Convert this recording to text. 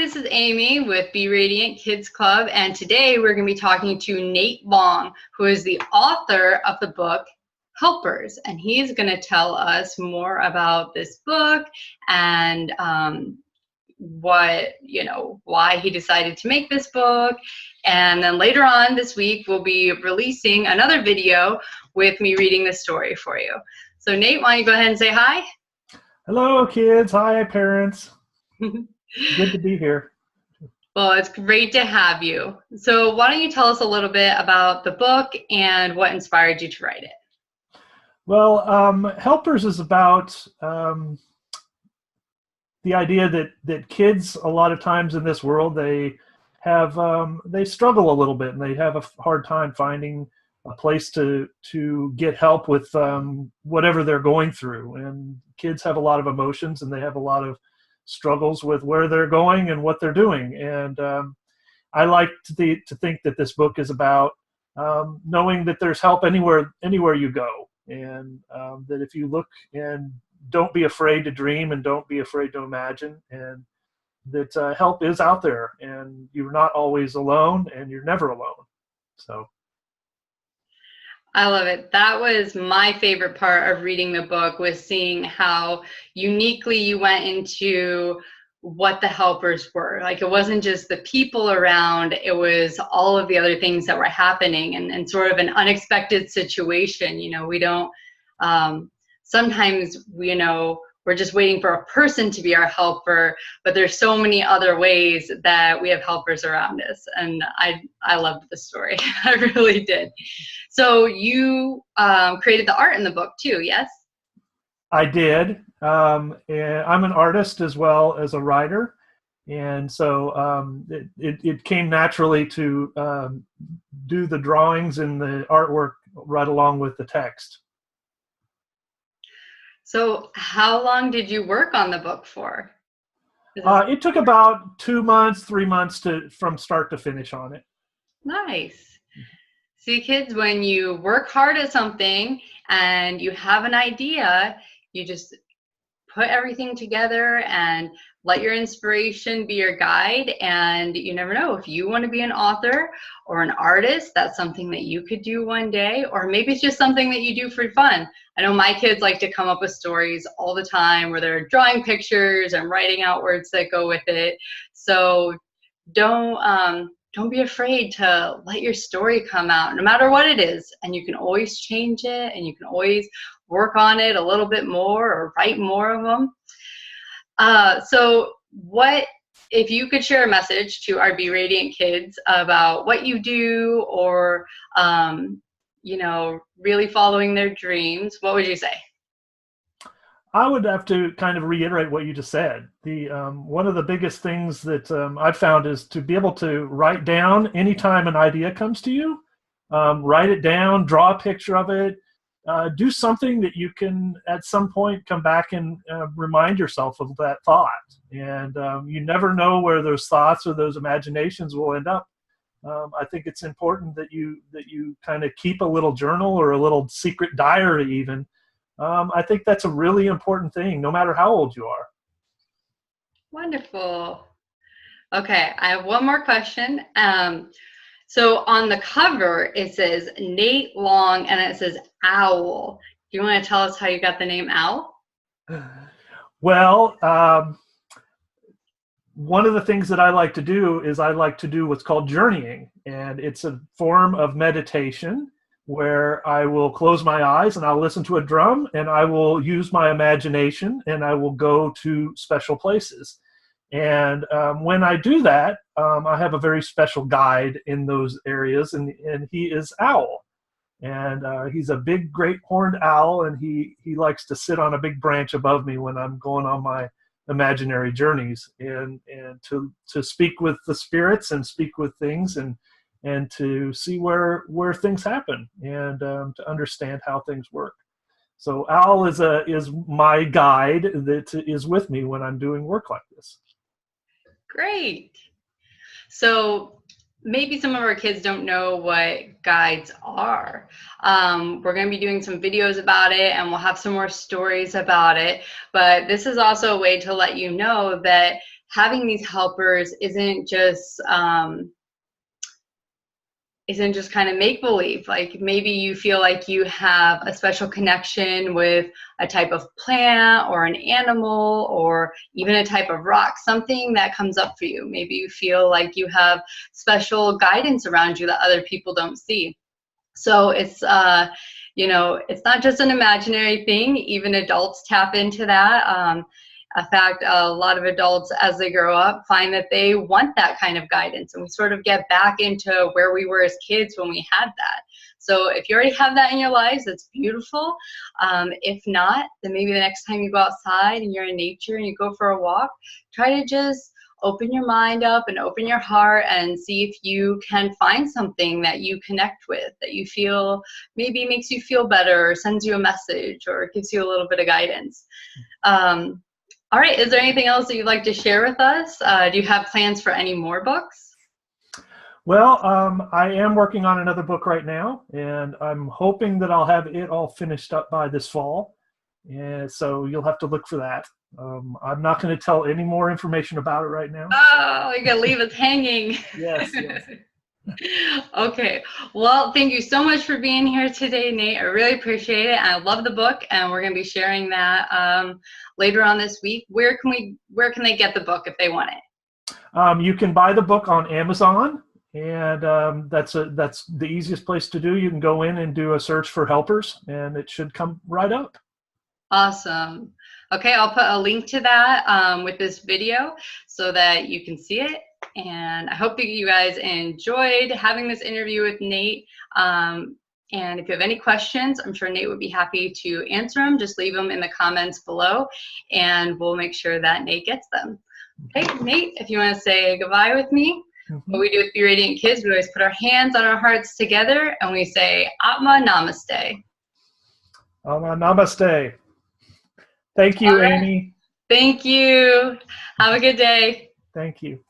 this is Amy with Be Radiant Kids Club, and today we're going to be talking to Nate Long, who is the author of the book Helpers, and he's going to tell us more about this book and why he decided to make this book. And then later on this week, we'll be releasing another video with me reading the story for you. So Nate, why don't you go ahead and say hi? Hello, kids. Hi, parents. Good to be here. Well, it's great to have you. So why don't you tell us a little bit about the book and what inspired you to write it? Well, Helpers is about the idea that kids, a lot of times in this world, they struggle a little bit, and they have a hard time finding a place to get help with whatever they're going through. And kids have a lot of emotions, and they have a lot of struggles with where they're going and what they're doing. And I like to think that this book is about knowing that there's help anywhere you go, and that if you look, and don't be afraid to dream, and don't be afraid to imagine, and that help is out there, and you're not always alone, and you're never alone. So I love it. That was my favorite part of reading the book, was seeing how uniquely you went into what the helpers were. Like, it wasn't just the people around, it was all of the other things that were happening, and sort of an unexpected situation. We don't, sometimes, we're just waiting for a person to be our helper, but there's so many other ways that we have helpers around us. And I loved the story. I really did. So you created the art in the book too, yes? I did. And I'm an artist as well as a writer. And so it came naturally to do the drawings and the artwork right along with the text. So how long did you work on the book for? It took about 2 months, 3 months from start to finish on it. Nice. See, kids, when you work hard at something and you have an idea, you just put everything together and let your inspiration be your guide. And you never know, if you want to be an author or an artist, that's something that you could do one day, or maybe it's just something that you do for fun. I know my kids like to come up with stories all the time where they're drawing pictures and writing out words that go with it. So don't be afraid to let your story come out, no matter what it is. And you can always change it, and you can always work on it a little bit more, or write more of them. So what, if you could share a message to our Be Radiant kids about what you do, or, really following their dreams, what would you say? I would have to kind of reiterate what you just said. One of the biggest things that I've found is to be able to write down anytime an idea comes to you. Write it down, draw a picture of it, do something that you can at some point come back and remind yourself of that thought. And you never know where those thoughts or those imaginations will end up. I think it's important that you kind of keep a little journal, or a little secret diary even. I think that's a really important thing, no matter how old you are. Wonderful. Okay, I have one more question. So on the cover, it says Nate Long, and it says Owl. Do you want to tell us how you got the name Owl? Well, one of the things that I like to do is I like to do what's called journeying, and it's a form of meditation where I will close my eyes and I'll listen to a drum, and I will use my imagination, and I will go to special places. And when I do that, I have a very special guide in those areas, and he is Owl. And he's a big, great horned owl, and he likes to sit on a big branch above me when I'm going on my imaginary journeys, and to speak with the spirits, and speak with things, and to see where things happen, and to understand how things work. So Owl is my guide that is with me when I'm doing work like this. Great. So maybe some of our kids don't know what guides are. We're going to be doing some videos about it, and we'll have some more stories about it. But this is also a way to let you know that having these helpers isn't just kind of make-believe. Like maybe you feel like you have a special connection with a type of plant or an animal or even a type of rock, something that comes up for you. Maybe you feel like you have special guidance around you that other people don't see. So it's it's not just an imaginary thing. Even adults tap into that. In fact, a lot of adults, as they grow up, find that they want that kind of guidance, and we sort of get back into where we were as kids when we had that. So if you already have that in your lives, that's beautiful. If not, then maybe the next time you go outside and you're in nature and you go for a walk, try to just open your mind up and open your heart and see if you can find something that you connect with, that you feel maybe makes you feel better or sends you a message or gives you a little bit of guidance. All right, is there anything else that you'd like to share with us? Do you have plans for any more books? Well, I am working on another book right now, and I'm hoping that I'll have it all finished up by this fall. And so you'll have to look for that. I'm not going to tell any more information about it right now. Oh, you're going to leave us hanging. Yes, yes. Okay. Well, thank you so much for being here today, Nate. I really appreciate it. I love the book, and we're going to be sharing that later on this week. Where can they get the book if they want it? You can buy the book on Amazon, and that's the easiest place to do. You can go in and do a search for helpers, and it should come right up. Awesome. Okay, I'll put a link to that with this video so that you can see it. And I hope that you guys enjoyed having this interview with Nate. And if you have any questions, I'm sure Nate would be happy to answer them. Just leave them in the comments below, and we'll make sure that Nate gets them. Okay, Nate, if you want to say goodbye with me. What we do with Be Radiant Kids, we always put our hands on our hearts together, and we say, Atma Namaste. Atma Namaste. Thank you, right. Amy. Thank you. Have a good day. Thank you.